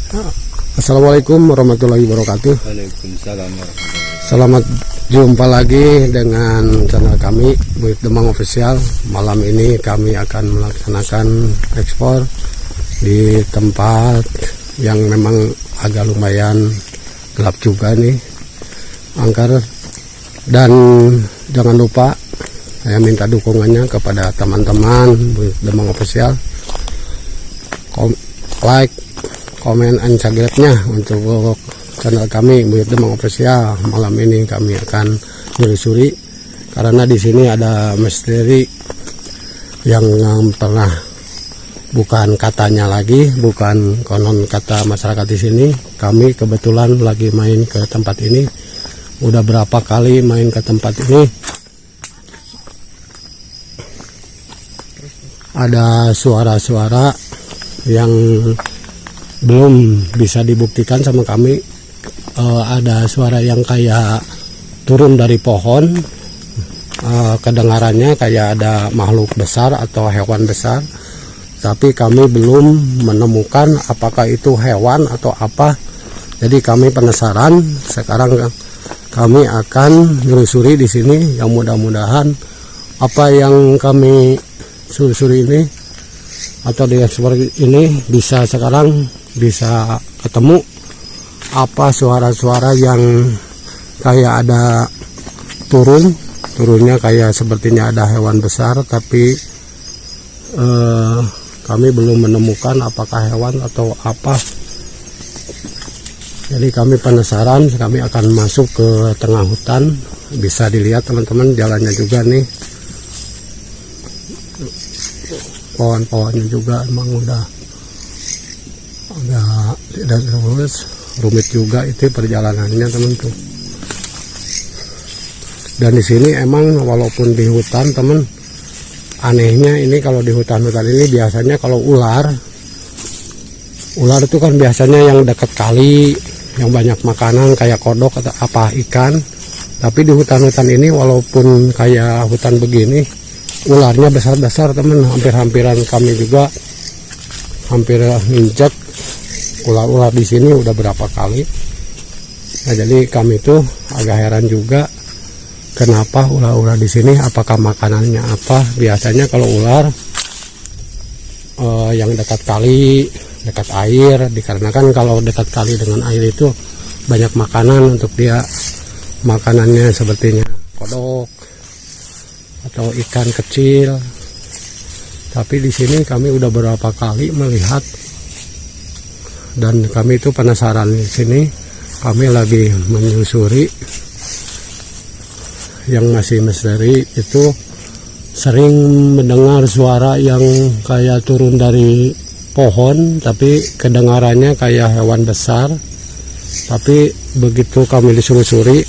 Assalamualaikum warahmatullahi wabarakatuh. Waalaikumsalam warahmatullahi wabarakatuh. Selamat jumpa lagi dengan channel kami Buyut Demang Official. Malam ini kami akan melaksanakan ekspor di tempat yang memang agak lumayan gelap juga nih, angker. Dan jangan lupa saya minta dukungannya kepada teman-teman Buyut Demang Official. Like, komen, and subscribe-nya untuk channel kami Buyut Demang Official. Malam ini kami akan menelusuri karena di sini ada misteri yang pernah, bukan katanya lagi, bukan konon kata masyarakat di sini. Kami kebetulan lagi main ke tempat ini. Udah berapa kali main ke tempat ini, ada suara-suara yang belum bisa dibuktikan sama kami. Ada suara yang kayak turun dari pohon, kedengarannya kayak ada makhluk besar atau hewan besar, tapi kami belum menemukan apakah itu hewan atau apa. Jadi kami penasaran. Sekarang kami akan menelusuri di sini, yang mudah-mudahan apa yang kami telusuri ini atau di ekspor ini bisa ketemu apa suara-suara yang kayak ada turunnya kayak sepertinya ada hewan besar, tapi kami belum menemukan apakah hewan atau apa. Jadi kami penasaran, kami akan masuk ke tengah hutan. Bisa dilihat teman-teman jalannya juga nih, pohon-pohonnya juga emang udah tidak terus, rumit juga itu perjalanannya teman tuh. Dan di sini emang walaupun di hutan teman, anehnya ini kalau di hutan-hutan ini biasanya kalau ular itu kan biasanya yang dekat kali, yang banyak makanan kayak kodok atau apa ikan. Tapi di hutan-hutan ini walaupun kayak hutan begini, ularnya besar-besar teman, hampir-hampiran kami juga hampir nginjek ular-ular di sini udah berapa kali. Nah, jadi kami tuh agak heran juga kenapa ular-ular di sini, apakah makanannya apa. Biasanya kalau ular yang dekat kali, dekat air, dikarenakan kalau dekat kali dengan air itu banyak makanan untuk dia. Makanannya sepertinya kodok atau ikan kecil. Tapi di sini kami udah berapa kali melihat, dan kami itu penasaran. Di sini kami lagi menyusuri yang masih misteri itu, sering mendengar suara yang kayak turun dari pohon, tapi kedengarannya kayak hewan besar. Tapi begitu kami disulusuri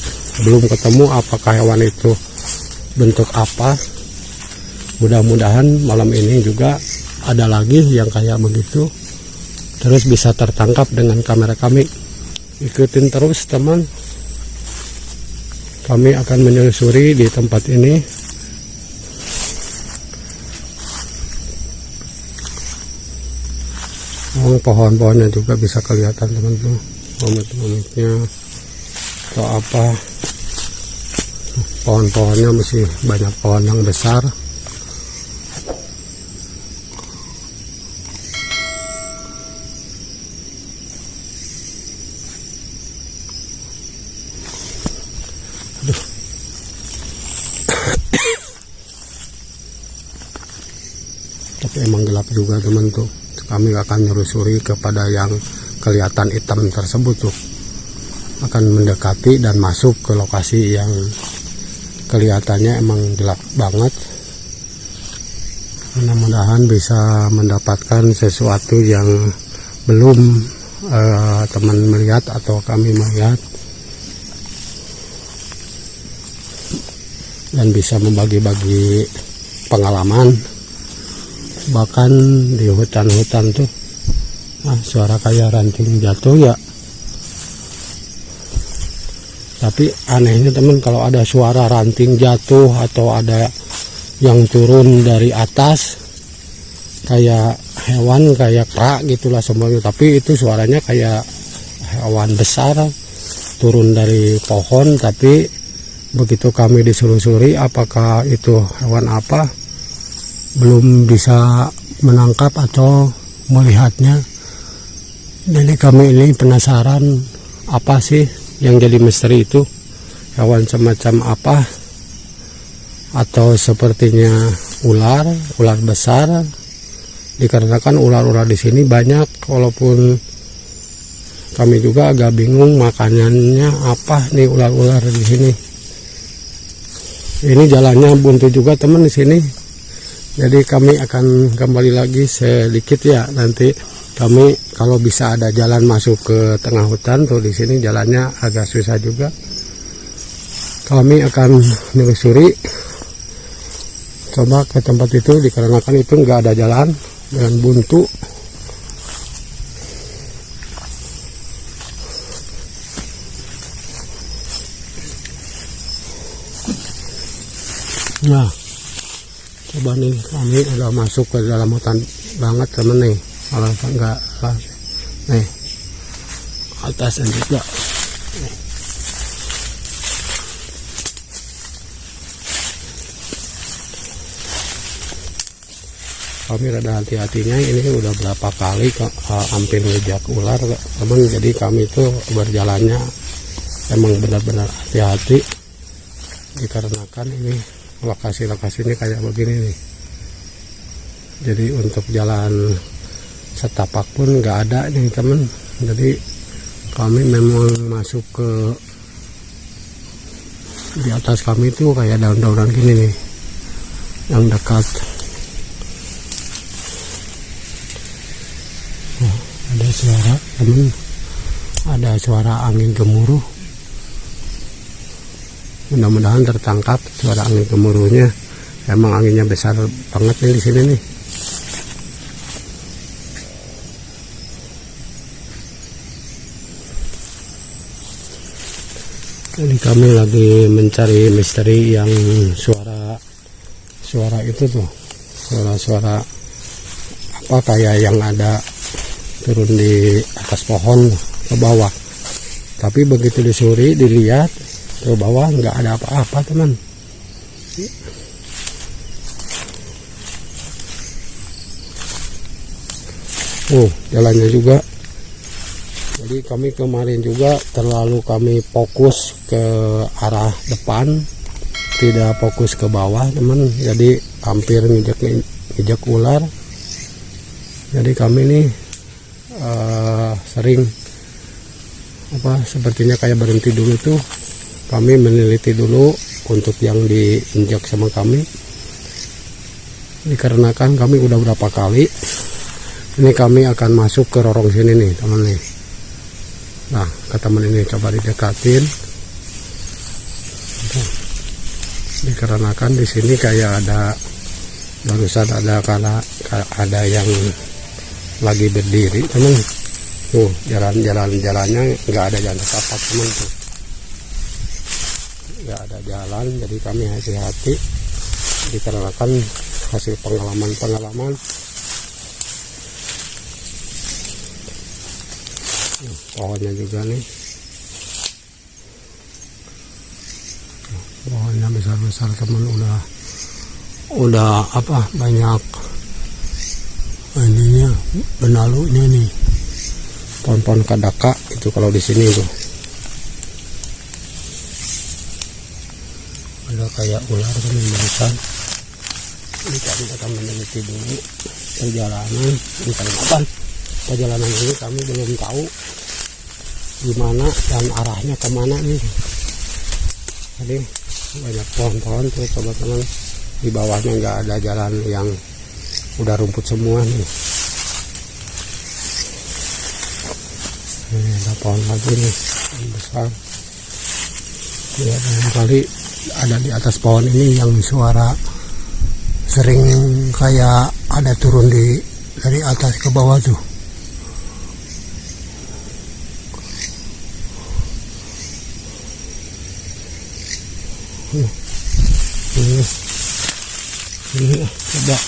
belum ketemu apakah hewan itu bentuk apa. Mudah-mudahan malam ini juga ada lagi yang kayak begitu, terus bisa tertangkap dengan kamera kami. Ikutin terus teman, kami akan menelusuri di tempat ini. Pohon-pohonnya juga bisa kelihatan teman tuh, rumit-rumitnya atau apa. Pohon-pohonnya masih banyak pohon yang besar. Tapi emang gelap juga teman tuh. Kami akan menelusuri kepada yang kelihatan hitam tersebut tuh, akan mendekati dan masuk ke lokasi yang kelihatannya emang gelap banget. Mudah-mudahan bisa mendapatkan sesuatu yang belum teman melihat atau kami melihat, dan bisa membagi-bagi pengalaman. Bahkan di hutan-hutan tuh suara kayak ranting jatuh ya. Tapi anehnya teman, kalau ada suara ranting jatuh atau ada yang turun dari atas kayak hewan kayak kera gitulah semuanya, tapi itu suaranya kayak hewan besar turun dari pohon. Tapi begitu kami ditelusuri apakah itu hewan apa, belum bisa menangkap atau melihatnya. Jadi kami ini penasaran apa sih yang jadi misteri itu, hewan semacam apa, atau sepertinya ular besar. Dikarenakan ular-ular di sini banyak, walaupun kami juga agak bingung makanannya apa nih ular-ular di sini. Ini jalannya buntu juga teman di sini. Jadi kami akan kembali lagi sedikit ya. Nanti kami kalau bisa ada jalan masuk ke tengah hutan tuh, di sini jalannya agak susah juga. Kami akan menelusuri coba ke tempat itu, dikarenakan itu nggak ada jalan dan buntu. Nah, coba nih kami udah masuk ke dalam hutan banget temen nih. Kalau enggak lah, nih atas juga. Kami rada hati-hatinya, ini udah berapa kali hampir ngejak ular teman. Jadi kami itu berjalannya emang benar-benar hati-hati, dikarenakan ini lokasi-lokasi ini kayak begini nih. Jadi untuk jalan setapak pun nggak ada nih teman. Jadi kami memang masuk ke di atas kami itu kayak daun-daunan gini nih yang dekat. Ada suara teman, ada suara angin gemuruh. Mudah-mudahan tertangkap suara angin gemuruhnya. Emang anginnya besar banget nih di sini nih. Ini kami lagi mencari misteri yang suara itu tuh, suara apa kayak yang ada turun di atas pohon ke bawah. Tapi begitu disuri dilihat ke bawah nggak ada apa-apa teman. Jalannya juga. Jadi kami kemarin juga terlalu kami fokus ke arah depan, tidak fokus ke bawah teman. Jadi hampir ngejek ular. Jadi kami nih sering sepertinya kayak berhenti dulu tuh, kami meneliti dulu untuk yang diinjak sama kami. Dikarenakan kami udah berapa kali ini kami akan masuk ke lorong sini nih teman nih. Nah, ke teman ini coba didekatin. Dikarenakan di sini kayak ada barusan ada yang lagi berdiri teman. Tuh jalannya nggak ada jalan setapak teman tuh, nggak ada jalan. Jadi kami hati-hati dikarenakan hasil pengalaman. Pohonnya juga nih, pohonnya besar-besar teman, udah banyak ininya, benalunya nih, pohon-pohon kadaka itu kalau di sini tuh ada kayak ular kan yang barusan. Ini kami akan meneliti dulu perjalanan ini. Kami belum tahu gimana dan arahnya kemana nih. Jadi banyak pohon-pohon tuh coba teman, di bawahnya nggak ada jalan, yang udah rumput semua nih. Ini ada pohon lagi nih yang besar ya. Kali ada di atas pohon ini yang suara sering kayak ada turun dari atas ke bawah tuh. Ini coba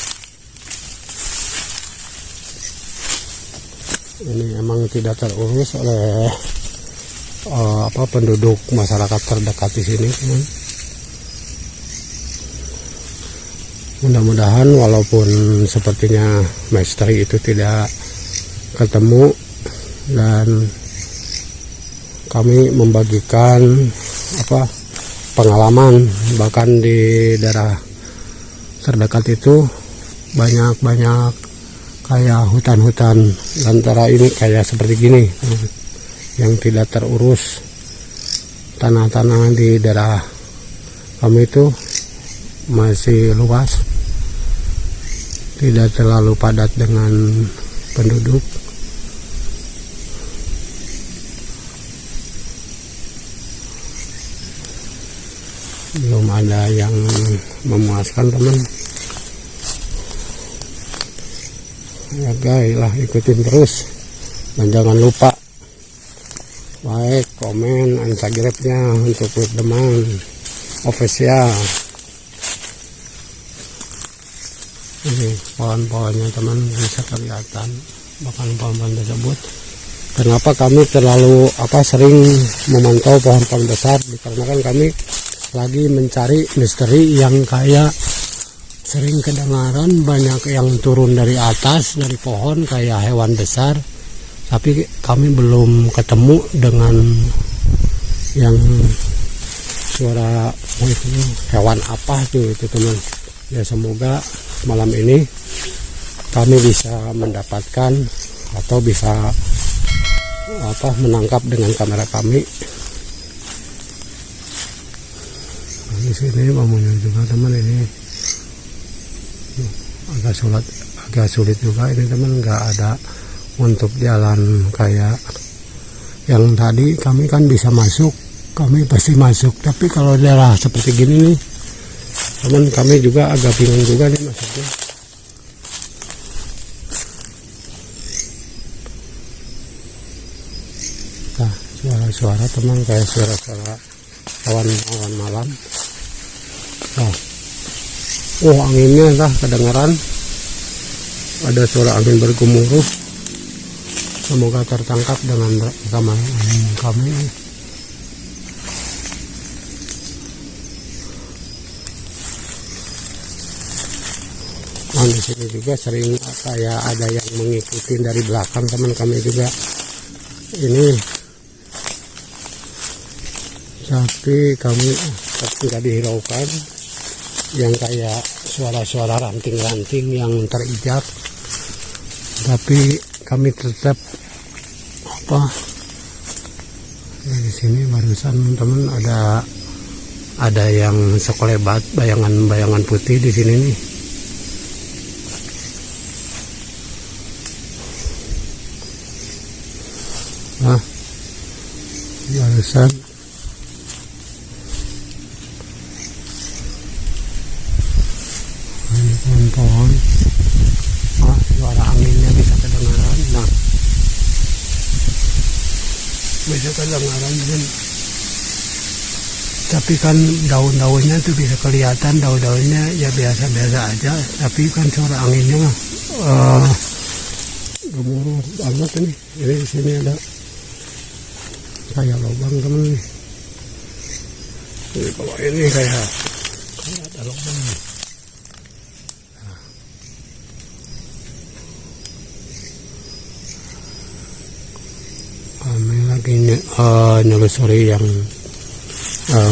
Ini emang tidak terurus oleh penduduk masyarakat terdekat di sini, teman. Mudah-mudahan walaupun sepertinya misteri itu tidak ketemu, dan kami membagikan pengalaman, bahkan di daerah terdekat itu banyak kayak hutan-hutan antara ini kayak seperti gini yang tidak terurus. Tanah-tanah di daerah kami itu masih luas, tidak terlalu padat dengan penduduk. Belum ada yang memuaskan, teman. Ya guys lah, ikutin terus, dan jangan lupa like, komen, Instagramnya untuk teman official. Ini pohon-pohonnya, teman, bisa kelihatan bahkan pohon-pohon tersebut. Kenapa kami terlalu sering memantau pohon-pohon besar? Dikarenakan kami lagi mencari misteri yang kayak sering kedengaran banyak yang turun dari atas dari pohon kayak hewan besar, tapi kami belum ketemu dengan yang suara itu hewan apa tuh itu, teman. Ya semoga malam ini kami bisa mendapatkan atau bisa menangkap dengan kamera kami. Nah, di sini bangunnya juga, teman, ini agak sulit juga ini, teman. Nggak ada untuk jalan kayak yang tadi. Kami kan bisa masuk, kami pasti masuk, tapi kalau daerah seperti gini nih, teman, kami juga agak bingung juga nih maksudnya. Nah, suara-suara, teman, kayak suara-suara awan malam. Nah, anginnya kedengaran, ada suara angin bergemuruh. Semoga tertangkap dengan rekaman kami. Nah, di sini juga sering kayak ada yang mengikuti dari belakang, teman. Kami juga ini, tapi kami tidak dihiraukan yang kayak suara-suara ranting-ranting yang terijak, tapi kami tetap di sini. Barusan, teman, ada yang sekelebat bayangan putih di sini nih. Nah, barusan ini pohon-pohon, suara anginnya bisa kedengaran. Nah, bisa kedengaran, tapi kan daun-daunnya tuh bisa kelihatan, daun-daunnya ya biasa-biasa aja, tapi kan suara anginnya gemuruh banget nih. Ini di sini ada kayak lubang, teman. Di bawah ini kayak ada lubang nih. Kami lagi nyelusuri yang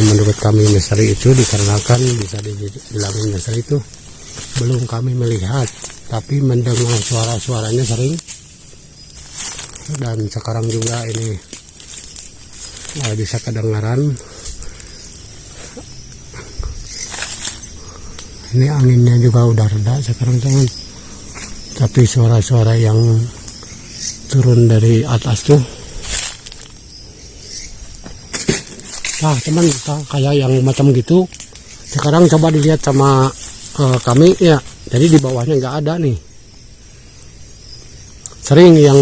menurut kami misteri itu, dikarenakan bisa dibilangin misteri itu belum kami melihat, tapi mendengar suara-suaranya sering. Dan sekarang juga ini bisa kedengaran. Ini anginnya juga udah reda sekarang, teman, tapi suara-suara yang turun dari atas tuh, teman, kayak yang macam gitu. Sekarang coba dilihat sama kami ya, jadi di bawahnya nggak ada nih. Sering yang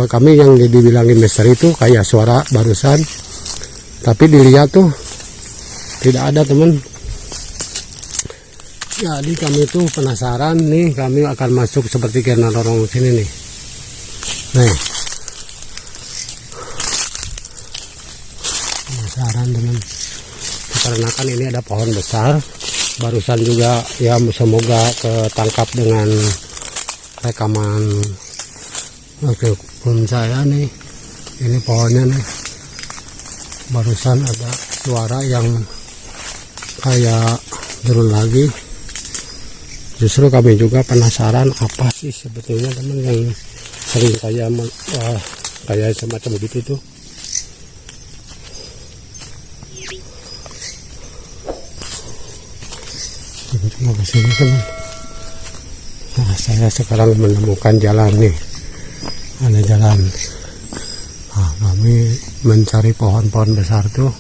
kami yang dibilangin misteri itu kayak suara barusan, tapi dilihat tuh tidak ada, teman. Jadi kami tuh penasaran nih, kami akan masuk seperti kena lorong sini nih. Nih, teman. Dikarenakan ini ada pohon besar, barusan juga ya semoga ketangkap dengan rekaman film saya nih. Ini pohonnya nih, barusan ada suara yang kayak turun lagi. Justru kami juga penasaran apa sih sebetulnya teman yang sering kayak semacam begitu tuh. Cuma kesini teman. Nah, saya sekarang menemukan jalan nih, ada jalan. Nah, kami mencari pohon-pohon besar tuh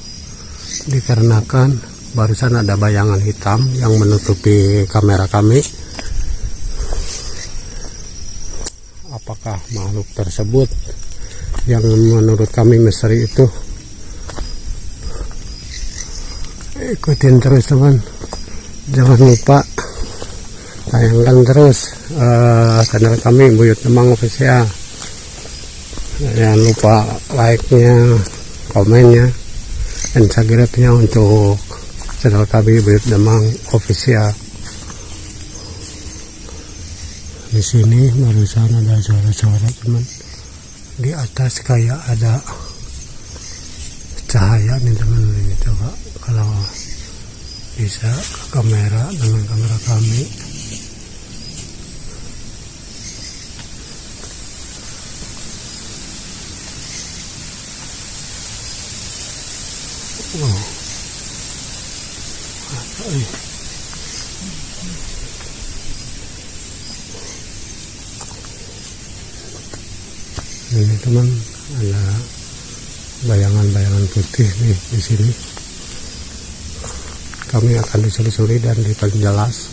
dikarenakan barusan ada bayangan hitam yang menutupi kamera kami. Apakah makhluk tersebut yang menurut kami misteri itu? Ikutin terus teman, jangan lupa tayangkan terus channel kami Buyut Demang Official. Jangan lupa like-nya, komennya, dan subscribe-nya untuk channel kami Buyut Demang Official. Di sini barusan ada suara-suara teman. Di atas kayak ada cahaya nih teman. Ini coba kalau bisa ke kamera dengan kamera kami. Oh. Ini teman, ada bayangan-bayangan putih nih di sini. Kami akan ditelusuri dan diperjelas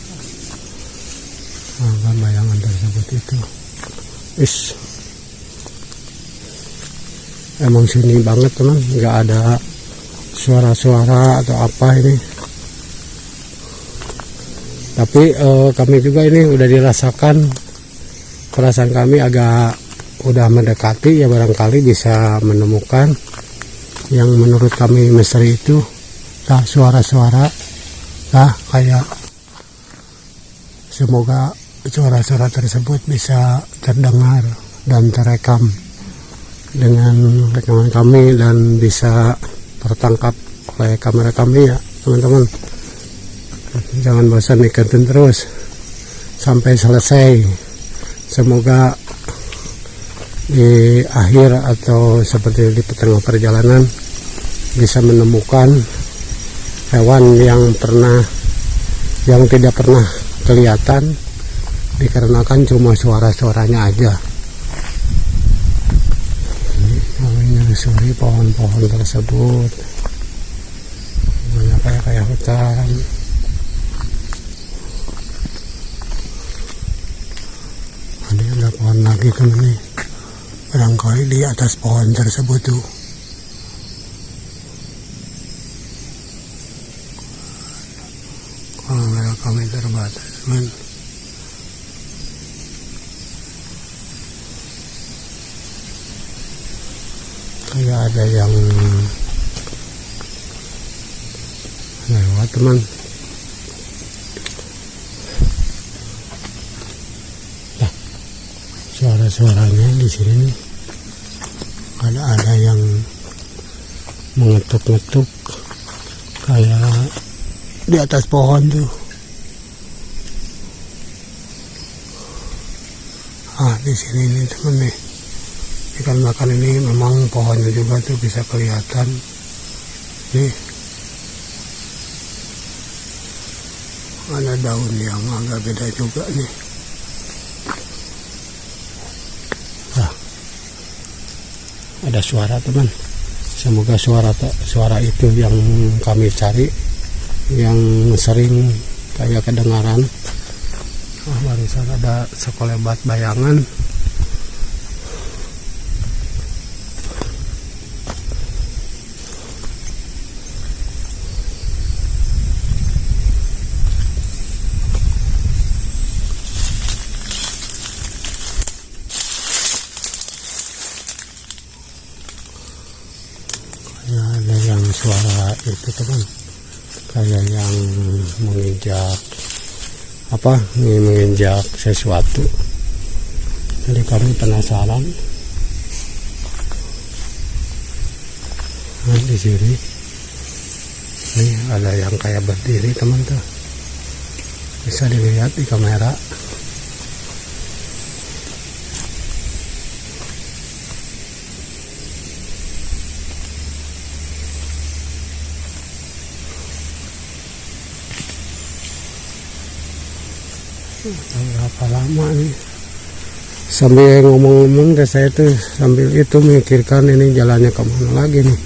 apa bayangan tersebut itu. Emang sunyi banget teman, nggak ada suara-suara atau apa ini. Tapi kami juga ini udah dirasakan, perasaan kami agak udah mendekati, ya barangkali bisa menemukan yang menurut kami misteri itu. Nah, suara-suara kayak semoga suara-suara tersebut bisa terdengar dan terekam dengan rekaman kami dan bisa tertangkap oleh kamera kami ya teman-teman. Jangan bosan ikutin terus sampai selesai. Semoga di akhir atau seperti di tengah perjalanan bisa menemukan hewan yang tidak pernah kelihatan dikarenakan cuma suara-suaranya aja. Ini kami menyusuri pohon-pohon tersebut, banyak kayak hutan. Ada pohon lagi kan nih, barangkali di atas pohon tersebut tuh. Kamera kami terbatas teman. Kayak ada yang lewat teman. Nah, suara-suaranya di sini nih. Ada yang mengetuk-ngetuk kayak di atas pohon tuh. Di sini nih teman nih. Dikarenakan ini memang pohonnya juga tuh bisa kelihatan. Nih. Ada daun yang agak beda juga nih. Ada suara teman. Semoga suara itu yang kami cari, yang sering kayak kedengaran. Barusan ada sekelebat bayangan. Ada yang suara itu teman, kayak yang menginjak menginjak sesuatu. Jadi kami penasaran. Nah, di sini nih ada yang kayak berdiri teman tuh, bisa dilihat di kamera. Berapa lama nih? Sambil ngomong-ngomong deh saya tuh sambil itu mikirkan ini jalannya kemana lagi nih.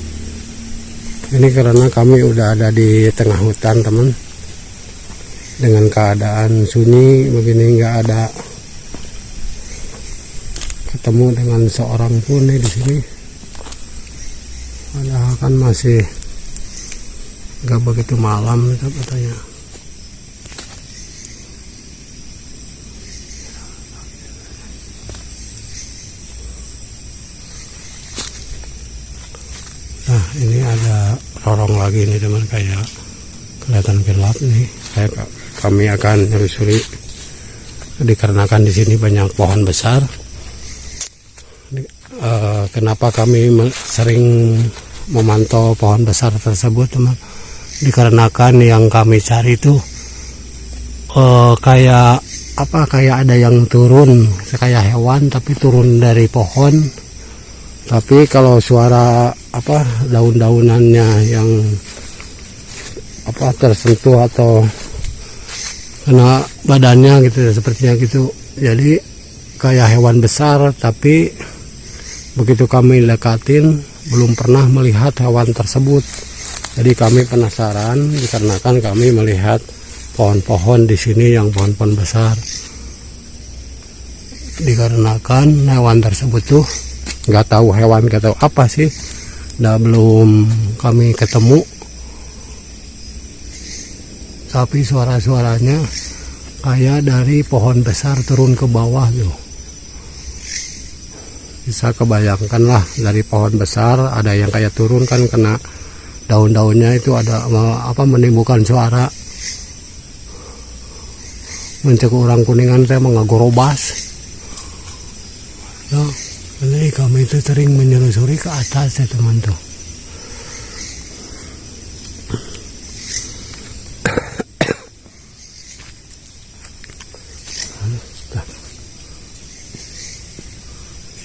Ini karena kami udah ada di tengah hutan teman, dengan keadaan sunyi begini, nggak ada ketemu dengan seorang pun nih di sini. Padahal kan masih nggak begitu malam itu katanya. Nah, ini ada lorong lagi nih teman, kayak kelihatan gelap nih. Kami akan menelusuri, dikarenakan di sini banyak pohon besar. Kenapa kami sering memantau pohon besar tersebut teman? Dikarenakan yang kami cari itu kayak ada yang turun, kayak hewan tapi turun dari pohon. Tapi kalau suara daun-daunannya yang tersentuh atau kena badannya gitu, sepertinya gitu. Jadi kayak hewan besar, tapi begitu kami dekatin belum pernah melihat hewan tersebut. Jadi kami penasaran dikarenakan kami melihat pohon-pohon di sini yang pohon-pohon besar. Dikarenakan hewan tersebut tuh nggak tahu apa sih, belum kami ketemu, tapi suara-suaranya kayak dari pohon besar turun ke bawah tuh. Bisa kebayangkan lah, dari pohon besar ada yang kayak turun kan, kena daun-daunnya itu ada menimbulkan suara. Mencek orang Kuningan saya mengagorobas. Jadi kami itu sering menyelusuri ke atas ya teman tuh.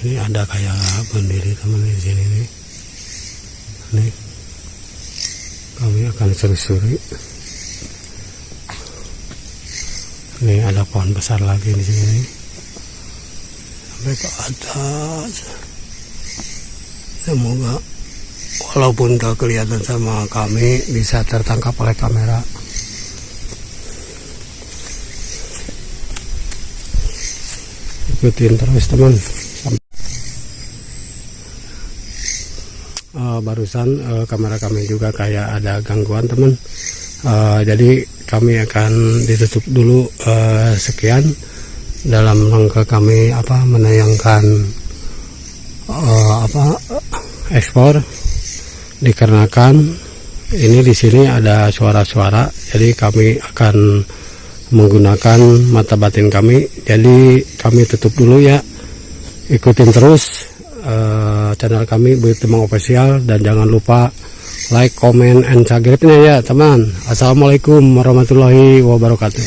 Ini ada kayak berdiri teman di sini nih. Nih, kami akan selusuri. Ini ada pohon besar lagi di sini. Sampai ke atas. Semoga walaupun gak kelihatan sama kami, bisa tertangkap oleh kamera. Ikutin terus teman. Barusan kamera kami juga kayak ada gangguan teman. Jadi kami akan ditutup dulu sekian dalam rangka kami menayangkan ekspor, dikarenakan ini di sini ada suara-suara, jadi kami akan menggunakan mata batin kami. Jadi kami tutup dulu ya. Ikutin terus channel kami Buyut Official, dan jangan lupa like, comment, and subscribe-nya ya teman. Assalamualaikum warahmatullahi wabarakatuh.